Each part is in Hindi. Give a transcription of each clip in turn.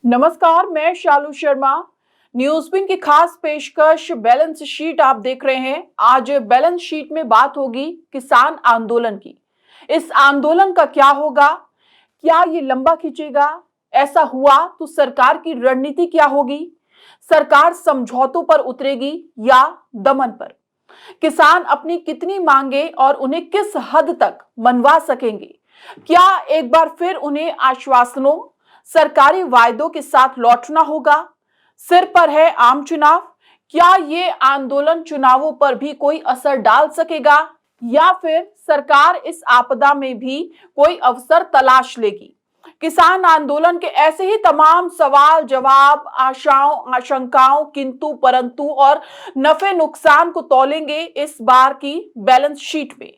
नमस्कार, मैं शालू शर्मा। न्यूज़बिन की खास पेशकश बैलेंस शीट आप देख रहे हैं। आज बैलेंस शीट में बात होगी किसान आंदोलन की। इस आंदोलन का क्या होगा? क्या ये लंबा खींचेगा? ऐसा हुआ तो सरकार की रणनीति क्या होगी? सरकार समझौतों पर उतरेगी या दमन पर? किसान अपनी कितनी मांगे और उन्हें किस हद तक मनवा सकेंगे? क्या एक बार फिर उन्हें आश्वासनों, सरकारी वायदों के साथ लौटना होगा? सिर पर है आम चुनाव। क्या ये आंदोलन चुनावों पर भी कोई असर डाल सकेगा या फिर सरकार इस आपदा में भी कोई अवसर तलाश लेगी? किसान आंदोलन के ऐसे ही तमाम सवाल जवाब, आशाओं, आशंकाओं, किंतु परंतु और नफे नुकसान को तौलेंगे इस बार की बैलेंस शीट में।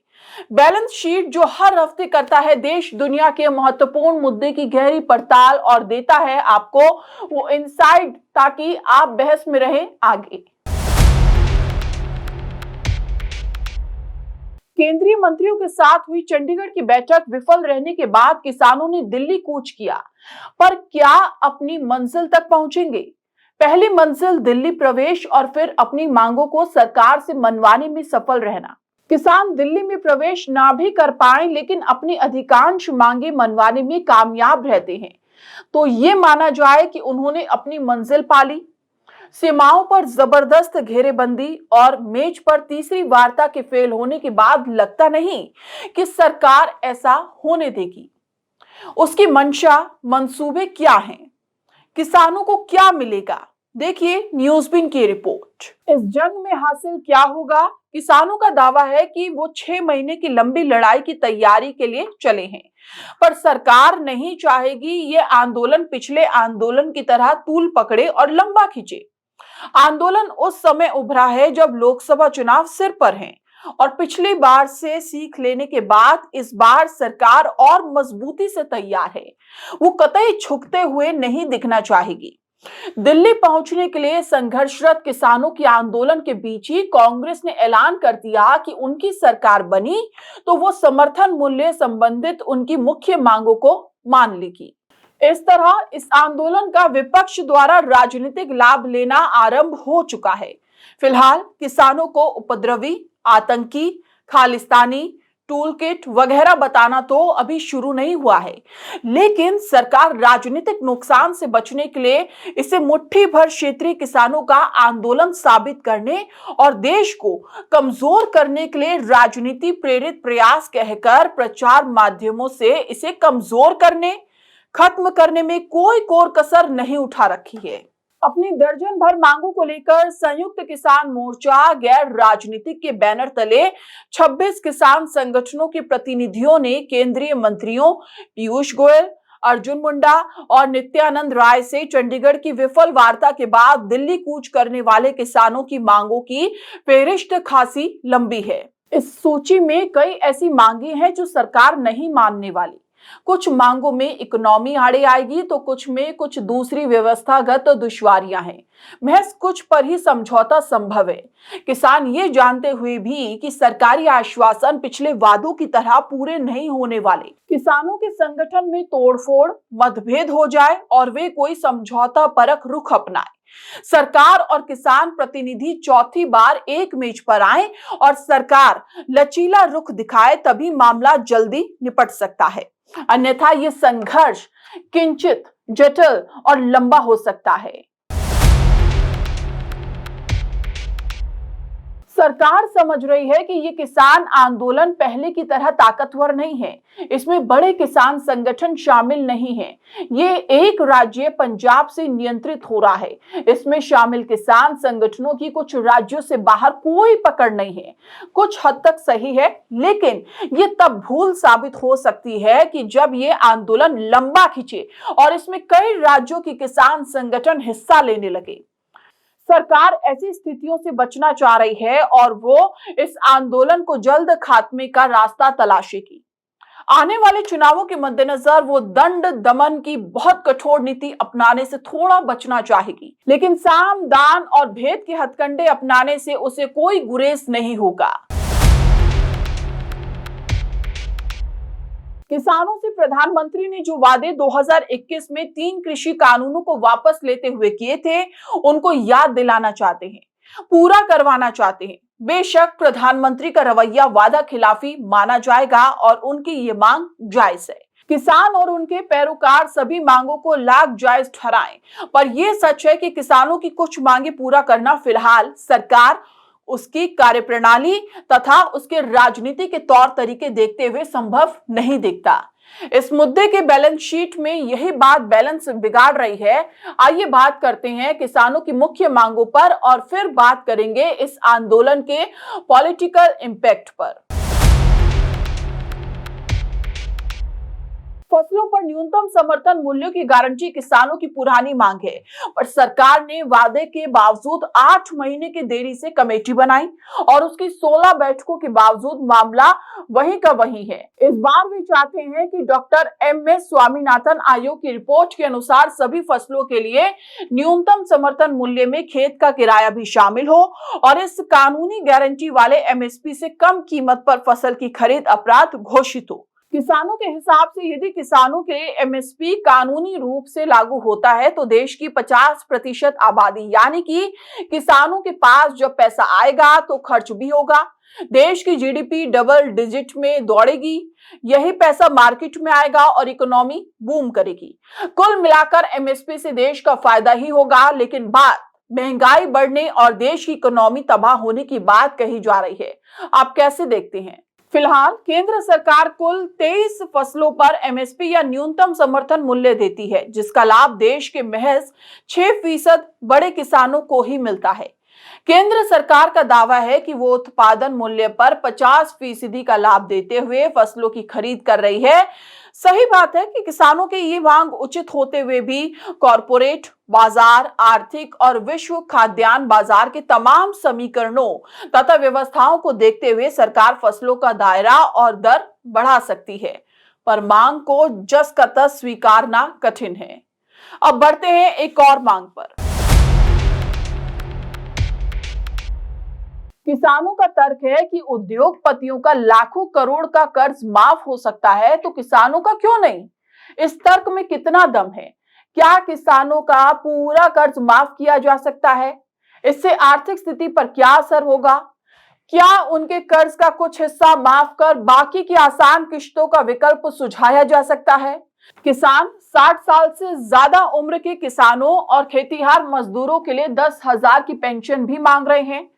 बैलेंस शीट जो हर हफ्ते करता है देश दुनिया के महत्वपूर्ण मुद्दे की गहरी पड़ताल और देता है आपको वो इनसाइट, ताकि आप बहस में रहें आगे। केंद्रीय मंत्रियों के साथ हुई चंडीगढ़ की बैठक विफल रहने के बाद किसानों ने दिल्ली कूच किया, पर क्या अपनी मंजिल तक पहुंचेंगे? पहली मंजिल दिल्ली प्रवेश और फिर अपनी मांगों को सरकार से मनवाने में सफल रहना। किसान दिल्ली में प्रवेश ना भी कर पाए लेकिन अपनी अधिकांश मांगे मनवाने में कामयाब रहते हैं, तो ये माना जाए कि उन्होंने अपनी मंजिल पा ली। सीमाओं पर जबरदस्त घेरेबंदी और मेज पर तीसरी वार्ता के फेल होने के बाद लगता नहीं कि सरकार ऐसा होने देगी। उसकी मंशा, मंसूबे क्या हैं? किसानों को क्या मिलेगा? देखिए न्यूज़बिन की रिपोर्ट। इस जंग में हासिल क्या होगा? किसानों का दावा है कि वो 6 महीने की लंबी लड़ाई की तैयारी के लिए चले हैं, पर सरकार नहीं चाहेगी ये आंदोलन पिछले आंदोलन की तरह तूल पकड़े और लंबा खींचे। आंदोलन उस समय उभरा है जब लोकसभा चुनाव सिर पर हैं और पिछली बार से सीख लेने के बाद इस बार सरकार और मजबूती से तैयार है। वो कतई झुकते हुए नहीं दिखना चाहेगी। दिल्ली पहुंचने के लिए संघर्षरत किसानों के आंदोलन के बीच ही कांग्रेस ने ऐलान कर दिया कि उनकी सरकार बनी तो वो समर्थन मूल्य संबंधित उनकी मुख्य मांगों को मान लेगी। इस तरह इस आंदोलन का विपक्ष द्वारा राजनीतिक लाभ लेना आरंभ हो चुका है। फिलहाल किसानों को उपद्रवी, आतंकी, खालिस्तानी, टूल किट वगैरह बताना तो अभी शुरू नहीं हुआ है, लेकिन सरकार राजनीतिक नुकसान से बचने के लिए इसे मुट्ठी भर क्षेत्रीय किसानों का आंदोलन साबित करने और देश को कमजोर करने के लिए राजनीति प्रेरित प्रयास कहकर प्रचार माध्यमों से इसे कमजोर करने, खत्म करने में कोई कोर कसर नहीं उठा रखी है। अपनी दर्जन भर मांगों को लेकर संयुक्त किसान मोर्चा गैर राजनीतिक के बैनर तले 26 किसान संगठनों के प्रतिनिधियों ने केंद्रीय मंत्रियों पीयूष गोयल, अर्जुन मुंडा और नित्यानंद राय से चंडीगढ़ की विफल वार्ता के बाद दिल्ली कूच करने वाले किसानों की मांगों की फेहरिस्त खासी लंबी है। इस सूची में कई ऐसी मांगे हैं जो सरकार नहीं मानने वाली। कुछ मांगों में इकोनॉमी आड़े आएगी तो कुछ में कुछ दूसरी व्यवस्थागत दुश्वारियां हैं। महज कुछ पर ही समझौता संभव है। किसान ये जानते हुए भी कि सरकारी आश्वासन पिछले वादों की तरह पूरे नहीं होने वाले। किसानों के संगठन में तोड़फोड़, मतभेद हो जाए और वे कोई समझौता परक रुख अपनाए। सरकार और किसान प्रतिनिधि चौथी बार एक मेज पर आए और सरकार लचीला रुख दिखाए तभी मामला जल्दी निपट सकता है, अन्यथा ये संघर्ष किंचित जटिल और लंबा हो सकता है। सरकार समझ रही है कि ये किसान आंदोलन पहले की तरह ताकतवर नहीं है। इसमें बड़े किसान संगठन शामिल नहीं हैं। ये एक राज्य पंजाब से नियंत्रित हो रहा है। इसमें शामिल किसान संगठनों की कुछ राज्यों से बाहर कोई पकड़ नहीं है। कुछ हद तक सही है, लेकिन ये तब भूल साबित हो सकती है कि जब ये आंदोलन लंबा खींचे और इसमें कई राज्यों के किसान संगठन हिस्सा लेने लगे। सरकार ऐसी स्थितियों से बचना चाह रही है और वो इस आंदोलन को जल्द खात्मे का रास्ता तलाशेगी। आने वाले चुनावों के मद्देनजर वो दंड दमन की बहुत कठोर नीति अपनाने से थोड़ा बचना चाहेगी, लेकिन साम, दान और भेद के हथकंडे अपनाने से उसे कोई गुरेज नहीं होगा। किसानों से प्रधानमंत्री ने जो वादे 2021 में 3 कृषि कानूनों को वापस लेते हुए किए थे, उनको याद दिलाना चाहते हैं, पूरा करवाना चाहते हैं। बेशक प्रधानमंत्री का रवैया वादा खिलाफी माना जाएगा और उनकी ये मांग जायज है। किसान और उनके पैरोकार सभी मांगों को लाख जायज ठहराएं, पर यह सच है कि किसानों की कुछ मांगे पूरा करना फिलहाल सरकार, उसकी कार्यप्रणाली तथा उसके राजनीति के तौर तरीके देखते हुए संभव नहीं दिखता। इस मुद्दे के बैलेंस शीट में यही बात बैलेंस बिगाड़ रही है। आइए बात करते हैं किसानों की मुख्य मांगों पर और फिर बात करेंगे इस आंदोलन के पॉलिटिकल इंपैक्ट पर। फसलों पर न्यूनतम समर्थन मूल्यों की गारंटी किसानों की पुरानी मांग है, पर सरकार ने वादे के बावजूद 8 महीने की देरी से कमेटी बनाई और उसकी 16 बैठकों के बावजूद मामला वहीं का वहीं है। इस बार वे चाहते हैं कि डॉक्टर एम.एस. स्वामीनाथन आयोग की रिपोर्ट के अनुसार सभी फसलों के लिए न्यूनतम समर्थन मूल्य में खेत का किराया भी शामिल हो और इस कानूनी गारंटी वाले एमएसपी से कम कीमत पर फसल की खरीद अपराध घोषित हो। किसानों के हिसाब से यदि किसानों के लिए एमएसपी कानूनी रूप से लागू होता है तो देश की 50% आबादी यानी कि किसानों के पास जब पैसा आएगा तो खर्च भी होगा। देश की जीडीपी डबल डिजिट में दौड़ेगी, यही पैसा मार्केट में आएगा और इकोनॉमी बूम करेगी। कुल मिलाकर एमएसपी से देश का फायदा ही होगा, लेकिन बात महंगाई बढ़ने और देश की इकोनॉमी तबाह होने की बात कही जा रही है। आप कैसे देखते हैं? फिलहाल केंद्र सरकार कुल 23 फसलों पर एमएसपी या न्यूनतम समर्थन मूल्य देती है, जिसका लाभ देश के महज 6% बड़े किसानों को ही मिलता है। केंद्र सरकार का दावा है कि वो उत्पादन मूल्य पर 50% का लाभ देते हुए फसलों की खरीद कर रही है। सही बात है कि किसानों की ये मांग उचित होते हुए भी कॉरपोरेट बाजार, आर्थिक और विश्व खाद्यान्न बाजार के तमाम समीकरणों तथा व्यवस्थाओं को देखते हुए सरकार फसलों का दायरा और दर बढ़ा सकती है, पर मांग को जस का तस स्वीकारना कठिन है। अब बढ़ते हैं एक और मांग पर। किसानों का तर्क है कि उद्योगपतियों का लाखों करोड़ का कर्ज माफ हो सकता है, तो किसानों का क्यों नहीं? इस तर्क में कितना दम है? क्या किसानों का पूरा कर्ज माफ किया जा सकता है? इससे आर्थिक स्थिति पर क्या असर होगा? क्या उनके कर्ज का कुछ हिस्सा माफ कर बाकी की आसान किश्तों का विकल्प सुझाया जा सकता है? किसान 60 साल से ज्यादा उम्र के किसानों और खेतीहार मजदूरों के लिए 10,000 की पेंशन भी मांग रहे हैं।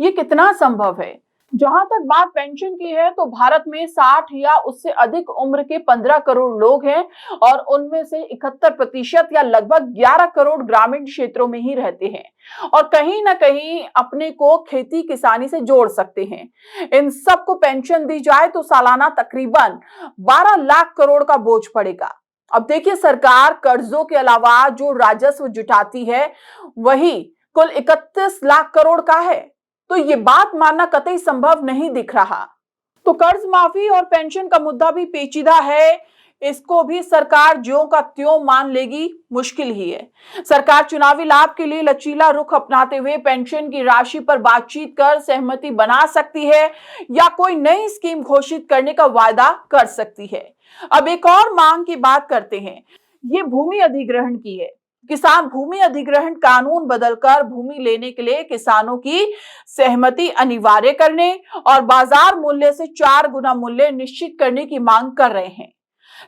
ये कितना संभव है? जहां तक बात पेंशन की है तो भारत में 60 या उससे अधिक उम्र के 15 करोड़ लोग हैं और उनमें से 71% या लगभग 11 करोड़ ग्रामीण क्षेत्रों में ही रहते हैं और कहीं ना कहीं अपने को खेती किसानी से जोड़ सकते हैं। इन सबको पेंशन दी जाए तो सालाना तकरीबन 12 लाख करोड़ का बोझ पड़ेगा। अब देखिए, सरकार कर्जों के अलावा जो राजस्व जुटाती है वही कुल 31 लाख करोड़ का है, तो ये बात मानना कतई संभव नहीं दिख रहा। तो कर्ज माफी और पेंशन का मुद्दा भी पेचीदा है, इसको भी सरकार ज्यों का त्यों मान लेगी मुश्किल ही है। सरकार चुनावी लाभ के लिए लचीला रुख अपनाते हुए पेंशन की राशि पर बातचीत कर सहमति बना सकती है या कोई नई स्कीम घोषित करने का वायदा कर सकती है। अब एक और मांग की बात करते हैं, ये भूमि अधिग्रहण की है। किसान भूमि अधिग्रहण कानून बदलकर भूमि लेने के लिए किसानों की सहमति अनिवार्य करने और बाजार मूल्य से 4 गुना मूल्य निश्चित करने की मांग कर रहे हैं।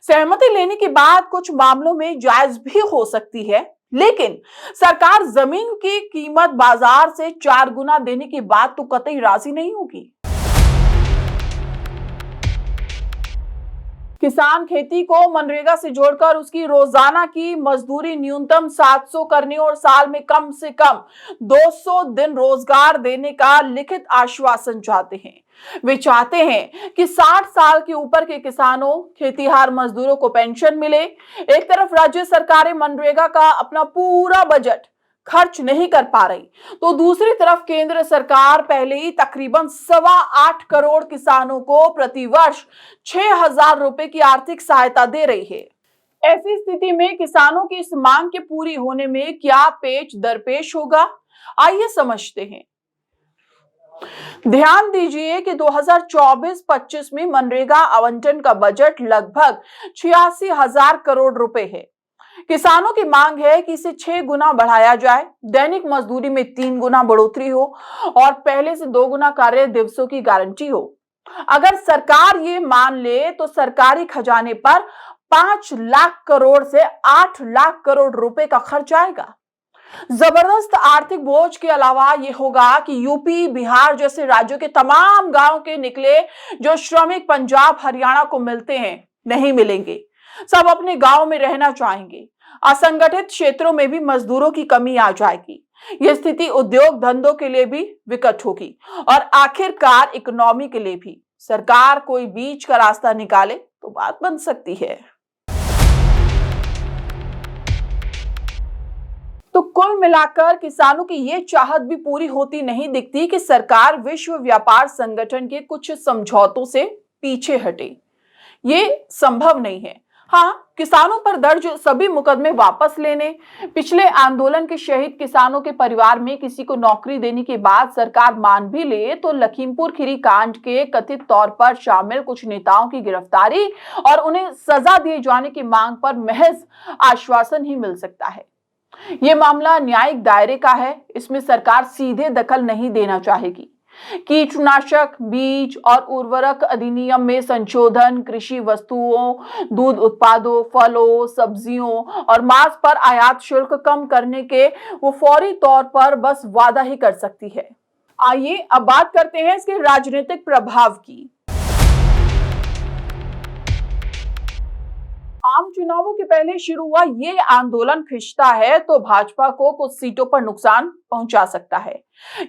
सहमति लेने की बात कुछ मामलों में जायज भी हो सकती है, लेकिन सरकार जमीन की कीमत बाजार से 4 गुना देने की बात तो कतई राजी नहीं होगी। किसान खेती को मनरेगा से जोड़कर उसकी रोजाना की मजदूरी न्यूनतम 700 करने और साल में कम से कम 200 दिन रोजगार देने का लिखित आश्वासन चाहते हैं। वे चाहते हैं कि 60 साल के ऊपर के किसानों, खेतीहार मजदूरों को पेंशन मिले। एक तरफ राज्य सरकारें मनरेगा का अपना पूरा बजट खर्च नहीं कर पा रही, तो दूसरी तरफ केंद्र सरकार पहले ही तकरीबन 8.25 करोड़ किसानों को प्रतिवर्ष 6,000 रुपए की आर्थिक सहायता दे रही है। ऐसी स्थिति में किसानों की इस मांग के पूरी होने में क्या पेच दरपेश होगा, आइए समझते हैं। ध्यान दीजिए कि 2024-25 में मनरेगा आवंटन का बजट लगभग 86,000 करोड़ रुपए है। किसानों की मांग है कि इसे 6 गुना बढ़ाया जाए, दैनिक मजदूरी में 3 गुना बढ़ोतरी हो और पहले से 2 गुना कार्य दिवसों की गारंटी हो। अगर सरकार ये मान ले तो सरकारी खजाने पर 5 लाख करोड़ से 8 लाख करोड़ रुपए का खर्च आएगा। जबरदस्त आर्थिक बोझ के अलावा यह होगा कि यूपी, बिहार जैसे राज्यों के तमाम गांव के निकले जो श्रमिक पंजाब, हरियाणा को मिलते हैं, नहीं मिलेंगे। सब अपने गांव में रहना चाहेंगे। असंगठित क्षेत्रों में भी मजदूरों की कमी आ जाएगी। यह स्थिति उद्योग धंधों के लिए भी विकट होगी और आखिरकार इकोनॉमी के लिए भी। सरकार कोई बीच का रास्ता निकाले तो बात बन सकती है। तो कुल मिलाकर किसानों की ये चाहत भी पूरी होती नहीं दिखती कि सरकार विश्व व्यापार संगठन के कुछ समझौतों से पीछे हटे। ये संभव नहीं है। हाँ, किसानों पर दर्ज सभी मुकदमे वापस लेने, पिछले आंदोलन के शहीद किसानों के परिवार में किसी को नौकरी देने के बाद सरकार मान भी ले तो लखीमपुर खीरी कांड के कथित तौर पर शामिल कुछ नेताओं की गिरफ्तारी और उन्हें सजा दिए जाने की मांग पर महज आश्वासन ही मिल सकता है। ये मामला न्यायिक दायरे का है, इसमें सरकार सीधे दखल नहीं देना चाहेगी। कीटनाशक, बीज और उर्वरक अधिनियम में संशोधन, कृषि वस्तुओं, दूध उत्पादों, फलों, सब्जियों और मांस पर आयात शुल्क कम करने के वो फौरी तौर पर बस वादा ही कर सकती है। आइए अब बात करते हैं इसके राजनीतिक प्रभाव की। आम चुनावों के पहले शुरू हुआ ये आंदोलन खिंचता है तो भाजपा को कुछ सीटों पर नुकसान पहुंचा सकता है।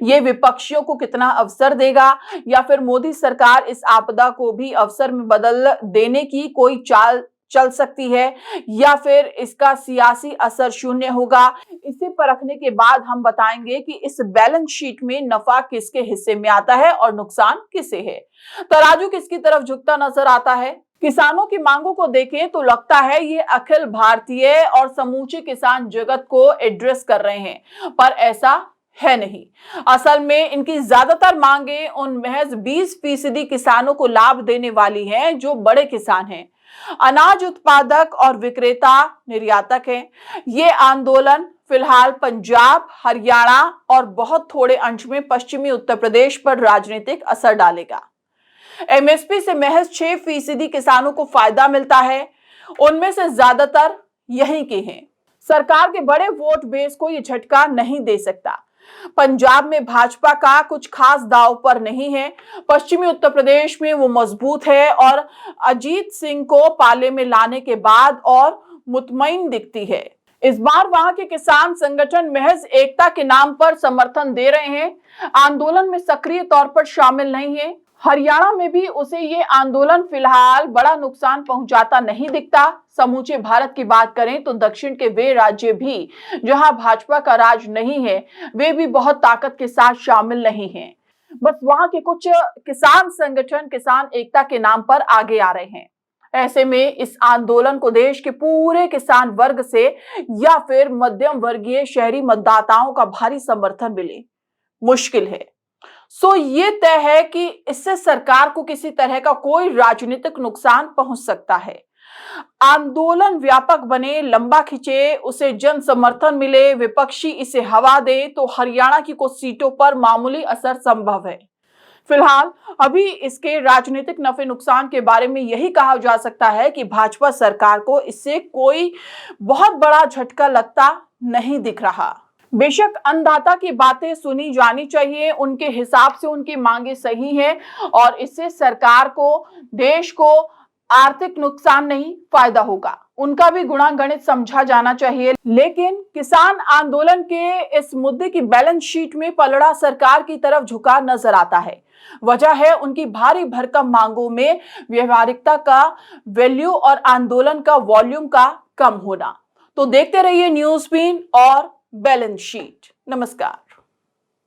ये विपक्षियों को कितना अवसर देगा या फिर मोदी सरकार इस आपदा को भी अवसर में बदल देने की कोई चाल चल सकती है या फिर इसका सियासी असर शून्य होगा, इसे परखने के बाद हम बताएंगे कि इस बैलेंस शीट में नफा किसके हिस्से में आता है और नुकसान किसे है। तराजू किसकी तरफ झुकता नजर आता है। किसानों की मांगों को देखें तो लगता है ये अखिल भारतीय और समूचे किसान जगत को एड्रेस कर रहे हैं, पर ऐसा है नहीं। असल में इनकी ज्यादातर मांगे उन महज 20% किसानों को लाभ देने वाली हैं जो बड़े किसान हैं, अनाज उत्पादक और विक्रेता, निर्यातक हैं। ये आंदोलन फिलहाल पंजाब, हरियाणा और बहुत थोड़े अंश में पश्चिमी उत्तर प्रदेश पर राजनीतिक असर डालेगा। एमएसपी से महज 6% किसानों को फायदा मिलता है, उनमें से ज्यादातर यहीं के हैं। सरकार के बड़े वोट बेस को यह झटका नहीं दे सकता। पंजाब में भाजपा का कुछ खास दांव पर नहीं है, पश्चिमी उत्तर प्रदेश में वो मजबूत है और अजीत सिंह को पाले में लाने के बाद और मुतमईन दिखती है। इस बार वहां के किसान संगठन महज एकता के नाम पर समर्थन दे रहे हैं, आंदोलन में सक्रिय तौर पर शामिल नहीं है। हरियाणा में भी उसे ये आंदोलन फिलहाल बड़ा नुकसान पहुंचाता नहीं दिखता। समूचे भारत की बात करें तो दक्षिण के वे राज्य भी जहां भाजपा का राज नहीं है, वे भी बहुत ताकत के साथ शामिल नहीं हैं। बस वहां के कुछ किसान संगठन किसान एकता के नाम पर आगे आ रहे हैं। ऐसे में इस आंदोलन को देश के पूरे किसान वर्ग से या फिर मध्यम वर्गीय शहरी मतदाताओं का भारी समर्थन मिले, मुश्किल है। ये तय है कि इससे सरकार को किसी तरह का कोई राजनीतिक नुकसान पहुंच सकता है। आंदोलन व्यापक बने, लंबा खिंचे, उसे जन समर्थन मिले, विपक्षी इसे हवा दे तो हरियाणा की कुछ सीटों पर मामूली असर संभव है। फिलहाल अभी इसके राजनीतिक नफे नुकसान के बारे में यही कहा जा सकता है कि भाजपा सरकार को इससे कोई बहुत बड़ा झटका लगता नहीं दिख रहा। बेशक अन्नदाता की बातें सुनी जानी चाहिए, उनके हिसाब से उनकी मांगे सही हैं और इससे सरकार को, देश को आर्थिक नुकसान नहीं, फायदा होगा। उनका भी गुणागणित समझा जाना चाहिए। लेकिन किसान आंदोलन के इस मुद्दे की बैलेंस शीट में पलड़ा सरकार की तरफ झुका नजर आता है। वजह है उनकी भारी भरकम मांगों में व्यवहारिकता का वैल्यू और आंदोलन का वॉल्यूम का कम होना। तो देखते रहिए न्यूज़ बीन और बैलेंस शीट। नमस्कार।